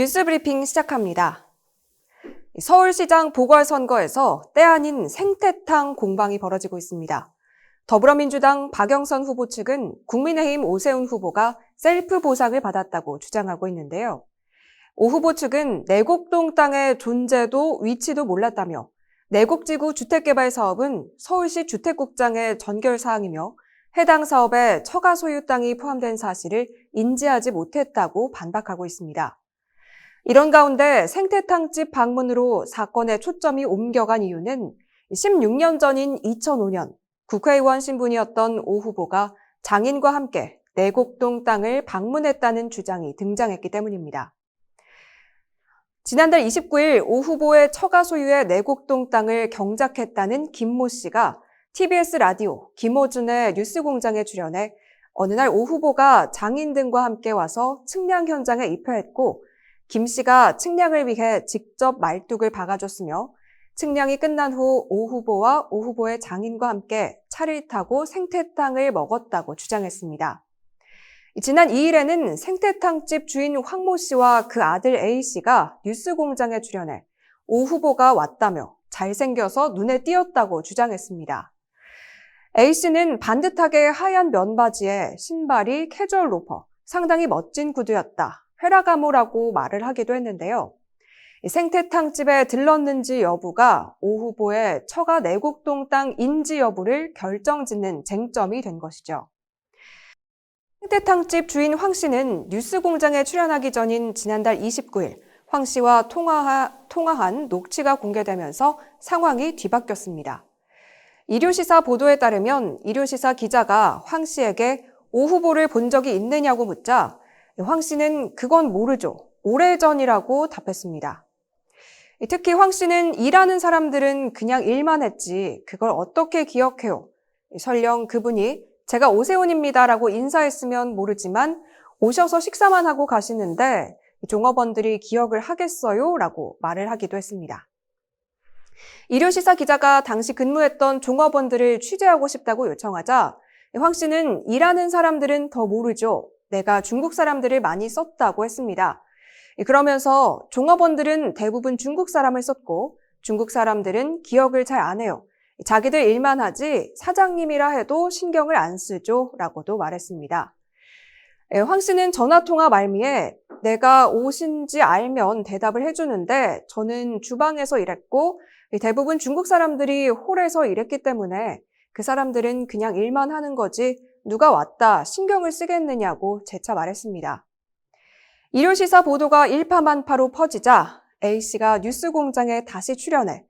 뉴스 브리핑 시작합니다. 서울시장 보궐선거에서 때 아닌 생태탕 공방이 벌어지고 있습니다. 더불어민주당 박영선 후보 측은 국민의힘 오세훈 후보가 셀프 보상을 받았다고 주장하고 있는데요. 오 후보 측은 내곡동 땅의 존재도 위치도 몰랐다며 내곡지구 주택개발 사업은 서울시 주택국장의 전결사항이며 해당 사업에 처가 소유 땅이 포함된 사실을 인지하지 못했다고 반박하고 있습니다. 이런 가운데 생태탕집 방문으로 사건의 초점이 옮겨간 이유는 16년 전인 2005년 국회의원 신분이었던 오 후보가 장인과 함께 내곡동 땅을 방문했다는 주장이 등장했기 때문입니다. 지난달 29일 오 후보의 처가 소유의 내곡동 땅을 경작했다는 김모 씨가 TBS 라디오 김호준의 뉴스공장에 출연해 어느 날 오 후보가 장인 등과 함께 와서 측량 현장에 입회했고 김 씨가 측량을 위해 직접 말뚝을 박아줬으며 측량이 끝난 후 오 후보와 오 후보의 장인과 함께 차를 타고 생태탕을 먹었다고 주장했습니다. 지난 2일에는 생태탕집 주인 황모 씨와 그 아들 A 씨가 뉴스공장에 출연해 오 후보가 왔다며 잘생겨서 눈에 띄었다고 주장했습니다. A 씨는 반듯하게 하얀 면바지에 신발이 캐주얼 로퍼, 상당히 멋진 구두였다. 페라가모라고 말을 하기도 했는데요. 생태탕집에 들렀는지 여부가 오 후보의 처가 내곡동 땅 인지 여부를 결정짓는 쟁점이 된 것이죠. 생태탕집 주인 황 씨는 뉴스공장에 출연하기 전인 지난달 29일 황 씨와 통화한 녹취가 공개되면서 상황이 뒤바뀌었습니다. 일요시사 보도에 따르면 일요시사 기자가 황 씨에게 오 후보를 본 적이 있느냐고 묻자 황 씨는 그건 모르죠. 오래전이라고 답했습니다. 특히 황 씨는 일하는 사람들은 그냥 일만 했지 그걸 어떻게 기억해요? 설령 그분이 제가 오세훈입니다라고 인사했으면 모르지만 오셔서 식사만 하고 가시는데 종업원들이 기억을 하겠어요? 라고 말을 하기도 했습니다. 일요시사 기자가 당시 근무했던 종업원들을 취재하고 싶다고 요청하자 황 씨는 일하는 사람들은 더 모르죠. 내가 중국 사람들을 많이 썼다고 했습니다. 그러면서 종업원들은 대부분 중국 사람을 썼고 중국 사람들은 기억을 잘 안 해요. 자기들 일만 하지 사장님이라 해도 신경을 안 쓰죠 라고도 말했습니다. 황 씨는 전화통화 말미에 내가 오신지 알면 대답을 해주는데 저는 주방에서 일했고 대부분 중국 사람들이 홀에서 일했기 때문에 그 사람들은 그냥 일만 하는 거지 누가 왔다 신경을 쓰겠느냐고 재차 말했습니다. 일요시사 보도가 일파만파로 퍼지자 A씨가 뉴스공장에 다시 출연해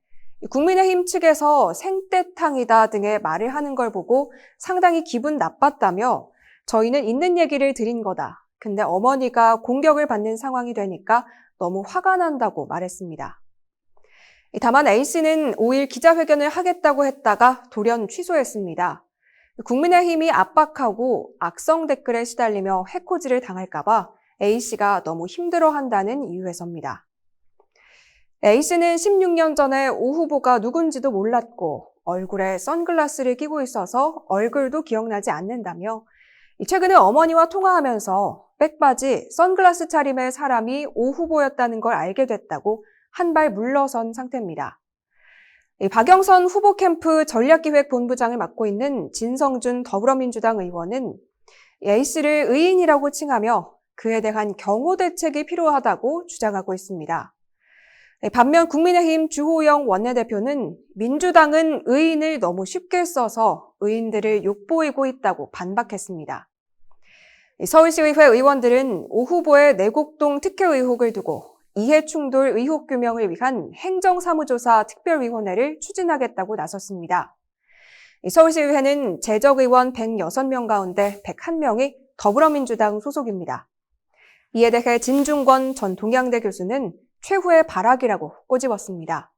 국민의힘 측에서 생떼탕이다 등의 말을 하는 걸 보고 상당히 기분 나빴다며 저희는 있는 얘기를 드린 거다. 근데 어머니가 공격을 받는 상황이 되니까 너무 화가 난다고 말했습니다. 다만 A씨는 5일 기자회견을 하겠다고 했다가 돌연 취소했습니다. 국민의힘이 압박하고 악성 댓글에 시달리며 해코지를 당할까 봐 A씨가 너무 힘들어한다는 이유에서입니다. A씨는 16년 전에 오 후보가 누군지도 몰랐고 얼굴에 선글라스를 끼고 있어서 얼굴도 기억나지 않는다며 최근에 어머니와 통화하면서 백바지, 선글라스 차림의 사람이 오 후보였다는 걸 알게 됐다고 한 발 물러선 상태입니다. 박영선 후보 캠프 전략기획본부장을 맡고 있는 진성준 더불어민주당 의원은 A씨를 의인이라고 칭하며 그에 대한 경호 대책이 필요하다고 주장하고 있습니다. 반면 국민의힘 주호영 원내대표는 민주당은 의인을 너무 쉽게 써서 의인들을 욕보이고 있다고 반박했습니다. 서울시의회 의원들은 오 후보의 내곡동 특혜 의혹을 두고 이해충돌 의혹 규명을 위한 행정사무조사 특별위원회를 추진하겠다고 나섰습니다. 서울시의회는 재적의원 106명 가운데 101명이 더불어민주당 소속입니다. 이에 대해 진중권 전 동양대 교수는 최후의 발악이라고 꼬집었습니다.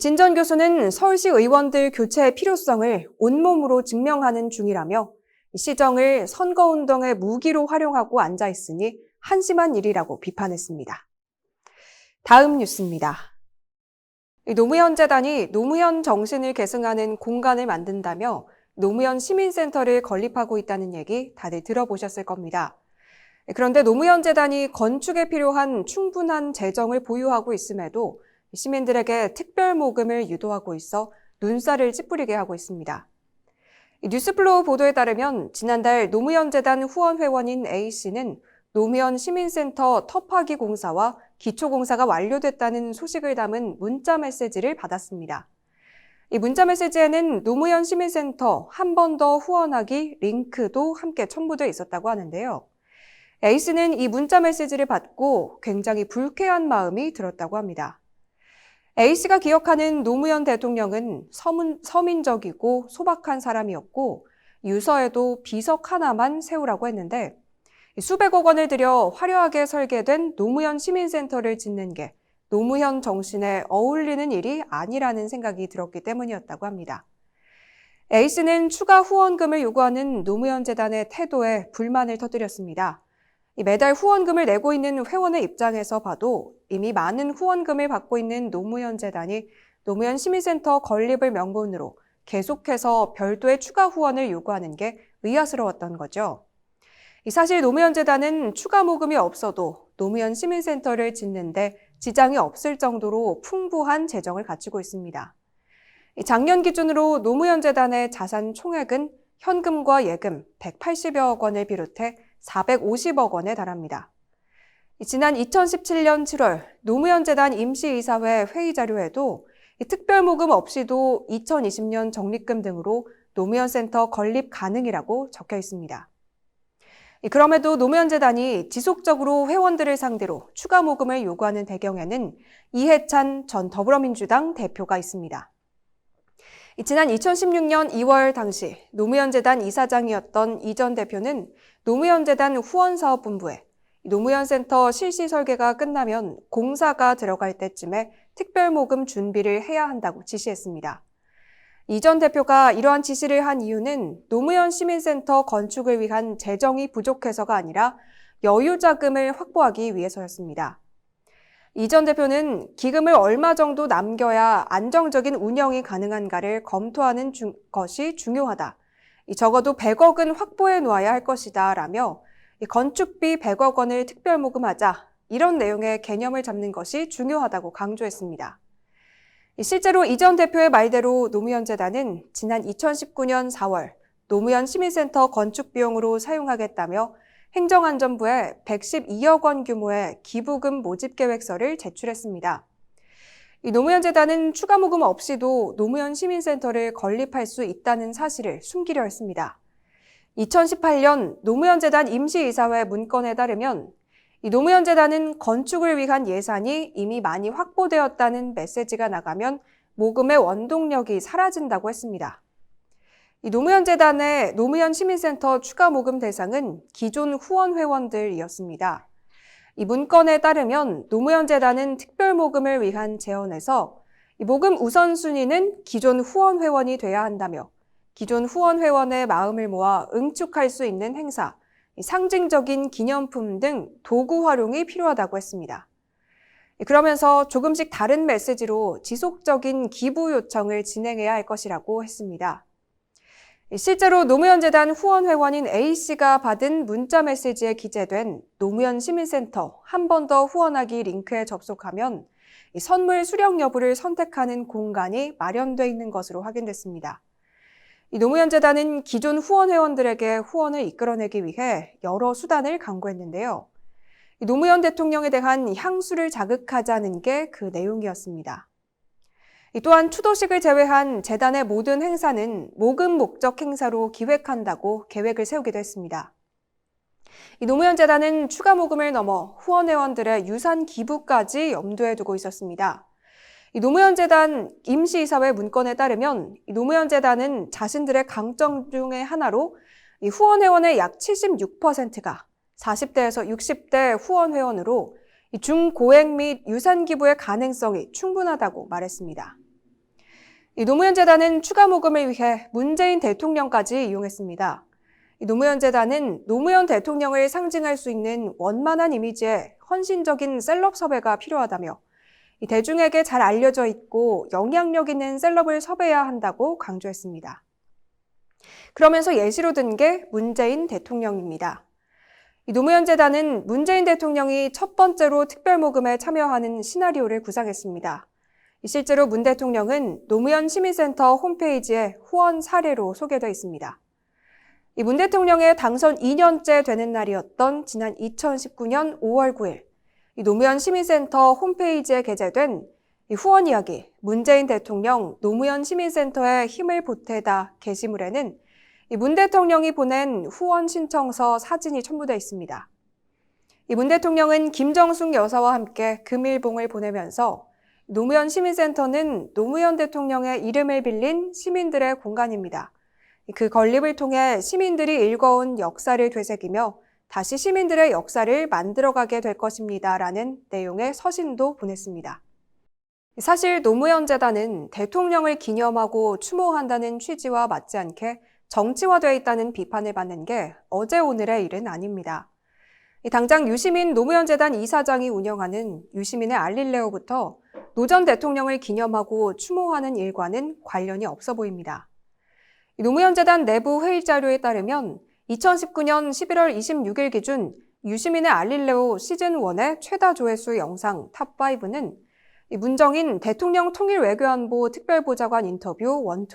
진 전 교수는 서울시 의원들 교체의 필요성을 온몸으로 증명하는 중이라며 시정을 선거운동의 무기로 활용하고 앉아있으니 한심한 일이라고 비판했습니다. 다음 뉴스입니다. 노무현 재단이 노무현 정신을 계승하는 공간을 만든다며 노무현 시민센터를 건립하고 있다는 얘기 다들 들어보셨을 겁니다. 그런데 노무현 재단이 건축에 필요한 충분한 재정을 보유하고 있음에도 시민들에게 특별 모금을 유도하고 있어 눈살을 찌푸리게 하고 있습니다. 뉴스플로우 보도에 따르면 지난달 노무현 재단 후원 회원인 A씨는 노무현 시민센터 터파기 공사와 기초공사가 완료됐다는 소식을 담은 문자 메시지를 받았습니다. 이 문자 메시지에는 노무현 시민센터 한 번 더 후원하기 링크도 함께 첨부되어 있었다고 하는데요. A씨는 이 문자 메시지를 받고 굉장히 불쾌한 마음이 들었다고 합니다. A씨가 기억하는 노무현 대통령은 서민적이고 소박한 사람이었고 유서에도 비석 하나만 세우라고 했는데 수백억 원을 들여 화려하게 설계된 노무현 시민센터를 짓는 게 노무현 정신에 어울리는 일이 아니라는 생각이 들었기 때문이었다고 합니다. A씨는 추가 후원금을 요구하는 노무현 재단의 태도에 불만을 터뜨렸습니다. 매달 후원금을 내고 있는 회원의 입장에서 봐도 이미 많은 후원금을 받고 있는 노무현 재단이 노무현 시민센터 건립을 명분으로 계속해서 별도의 추가 후원을 요구하는 게 의아스러웠던 거죠. 사실 노무현 재단은 추가 모금이 없어도 노무현 시민센터를 짓는데 지장이 없을 정도로 풍부한 재정을 갖추고 있습니다. 작년 기준으로 노무현 재단의 자산 총액은 현금과 예금 180여억 원을 비롯해 450억 원에 달합니다. 지난 2017년 7월 노무현 재단 임시이사회 회의 자료에도 특별 모금 없이도 2020년 적립금 등으로 노무현 센터 건립 가능이라고 적혀 있습니다. 그럼에도 노무현 재단이 지속적으로 회원들을 상대로 추가 모금을 요구하는 배경에는 이해찬 전 더불어민주당 대표가 있습니다. 지난 2016년 2월 당시 노무현 재단 이사장이었던 이 전 대표는 노무현 재단 후원사업본부에 노무현 센터 실시 설계가 끝나면 공사가 들어갈 때쯤에 특별 모금 준비를 해야 한다고 지시했습니다. 이 전 대표가 이러한 지시를 한 이유는 노무현 시민센터 건축을 위한 재정이 부족해서가 아니라 여유 자금을 확보하기 위해서였습니다. 이 전 대표는 기금을 얼마 정도 남겨야 안정적인 운영이 가능한가를 검토하는 것이 중요하다. 적어도 100억은 확보해 놓아야 할 것이다 라며 건축비 100억 원을 특별 모금하자 이런 내용의 개념을 잡는 것이 중요하다고 강조했습니다. 실제로 이 전 대표의 말대로 노무현 재단은 지난 2019년 4월 노무현 시민센터 건축 비용으로 사용하겠다며 행정안전부에 112억 원 규모의 기부금 모집 계획서를 제출했습니다. 노무현 재단은 추가 모금 없이도 노무현 시민센터를 건립할 수 있다는 사실을 숨기려 했습니다. 2018년 노무현 재단 임시이사회 문건에 따르면 노무현 재단은 건축을 위한 예산이 이미 많이 확보되었다는 메시지가 나가면 모금의 원동력이 사라진다고 했습니다. 노무현 재단의 노무현 시민센터 추가 모금 대상은 기존 후원 회원들이었습니다. 이 문건에 따르면 노무현 재단은 특별 모금을 위한 제언에서 모금 우선순위는 기존 후원 회원이 돼야 한다며 기존 후원 회원의 마음을 모아 응축할 수 있는 행사, 상징적인 기념품 등 도구 활용이 필요하다고 했습니다. 그러면서 조금씩 다른 메시지로 지속적인 기부 요청을 진행해야 할 것이라고 했습니다. 실제로 노무현 재단 후원 회원인 A씨가 받은 문자 메시지에 기재된 노무현 시민센터 한 번 더 후원하기 링크에 접속하면 선물 수령 여부를 선택하는 공간이 마련돼 있는 것으로 확인됐습니다. 노무현 재단은 기존 후원 회원들에게 후원을 이끌어내기 위해 여러 수단을 강구했는데요. 노무현 대통령에 대한 향수를 자극하자는 게 그 내용이었습니다. 또한 추도식을 제외한 재단의 모든 행사는 모금 목적 행사로 기획한다고 계획을 세우기도 했습니다. 노무현 재단은 추가 모금을 넘어 후원 회원들의 유산 기부까지 염두에 두고 있었습니다. 노무현 재단 임시이사회 문건에 따르면 노무현 재단은 자신들의 강점 중의 하나로 후원 회원의 약 76%가 40대에서 60대 후원 회원으로 중고액 및 유산 기부의 가능성이 충분하다고 말했습니다. 노무현 재단은 추가 모금을 위해 문재인 대통령까지 이용했습니다. 노무현 재단은 노무현 대통령을 상징할 수 있는 원만한 이미지에 헌신적인 셀럽 섭외가 필요하다며 대중에게 잘 알려져 있고 영향력 있는 셀럽을 섭외해야 한다고 강조했습니다. 그러면서 예시로 든 게 문재인 대통령입니다. 이 노무현 재단은 문재인 대통령이 첫 번째로 특별모금에 참여하는 시나리오를 구상했습니다. 실제로 문 대통령은 노무현 시민센터 홈페이지에 후원 사례로 소개되어 있습니다. 이 문 대통령의 당선 2년째 되는 날이었던 지난 2019년 5월 9일, 이 노무현 시민센터 홈페이지에 게재된 이 후원 이야기, 문재인 대통령 노무현 시민센터에 힘을 보태다 게시물에는 이 문 대통령이 보낸 후원 신청서 사진이 첨부되어 있습니다. 이 문 대통령은 김정숙 여사와 함께 금일봉을 보내면서 노무현 시민센터는 노무현 대통령의 이름을 빌린 시민들의 공간입니다. 그 건립을 통해 시민들이 일궈온 역사를 되새기며 다시 시민들의 역사를 만들어가게 될 것입니다. 라는 내용의 서신도 보냈습니다. 사실 노무현 재단은 대통령을 기념하고 추모한다는 취지와 맞지 않게 정치화되어 있다는 비판을 받는 게 어제 오늘의 일은 아닙니다. 당장 유시민 노무현 재단 이사장이 운영하는 유시민의 알릴레오부터 노 전 대통령을 기념하고 추모하는 일과는 관련이 없어 보입니다. 노무현 재단 내부 회의 자료에 따르면 2019년 11월 26일 기준 유시민의 알릴레오 시즌1의 최다 조회수 영상 탑5는 문정인 대통령 통일외교안보 특별보좌관 인터뷰 1, 2,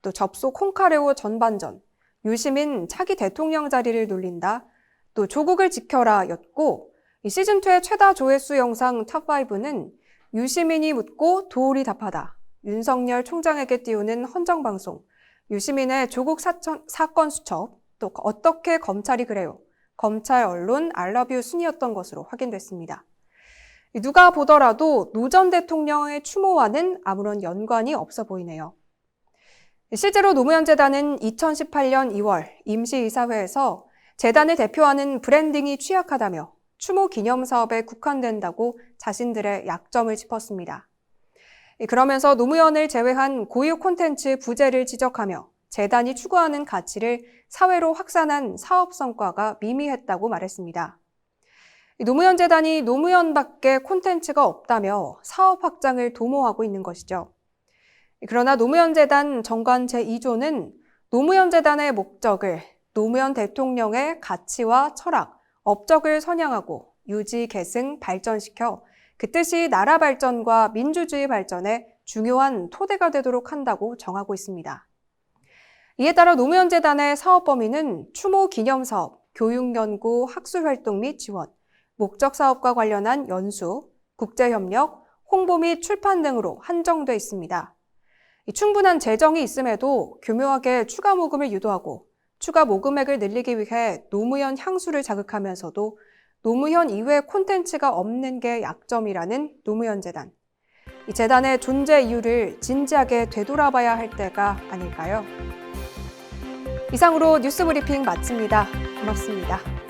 또 접속 콩카레오 전반전, 유시민 차기 대통령 자리를 놀린다, 또 조국을 지켜라 였고, 시즌2의 최다 조회수 영상 탑5는 유시민이 묻고 도울이 답하다, 윤석열 총장에게 띄우는 헌정방송, 유시민의 조국 사건 수첩, 또 어떻게 검찰이 그래요, 검찰 언론 알러뷰 순이었던 것으로 확인됐습니다. 누가 보더라도 노 전 대통령의 추모와는 아무런 연관이 없어 보이네요. 실제로 노무현 재단은 2018년 2월 임시이사회에서 재단을 대표하는 브랜딩이 취약하다며 추모 기념 사업에 국한된다고 자신들의 약점을 짚었습니다. 그러면서 노무현을 제외한 고유 콘텐츠 부재를 지적하며 재단이 추구하는 가치를 사회로 확산한 사업 성과가 미미했다고 말했습니다. 노무현 재단이 노무현밖에 콘텐츠가 없다며 사업 확장을 도모하고 있는 것이죠. 그러나 노무현 재단 정관 제2조는 노무현 재단의 목적을 노무현 대통령의 가치와 철학, 업적을 선양하고 유지, 계승, 발전시켜 그 뜻이 나라 발전과 민주주의 발전에 중요한 토대가 되도록 한다고 정하고 있습니다. 이에 따라 노무현 재단의 사업 범위는 추모 기념 사업, 교육 연구, 학술 활동 및 지원, 목적 사업과 관련한 연수, 국제협력, 홍보 및 출판 등으로 한정돼 있습니다. 충분한 재정이 있음에도 교묘하게 추가 모금을 유도하고 추가 모금액을 늘리기 위해 노무현 향수를 자극하면서도 노무현 이외 콘텐츠가 없는 게 약점이라는 노무현 재단. 이 재단의 존재 이유를 진지하게 되돌아봐야 할 때가 아닐까요? 이상으로 뉴스 브리핑 마칩니다. 고맙습니다.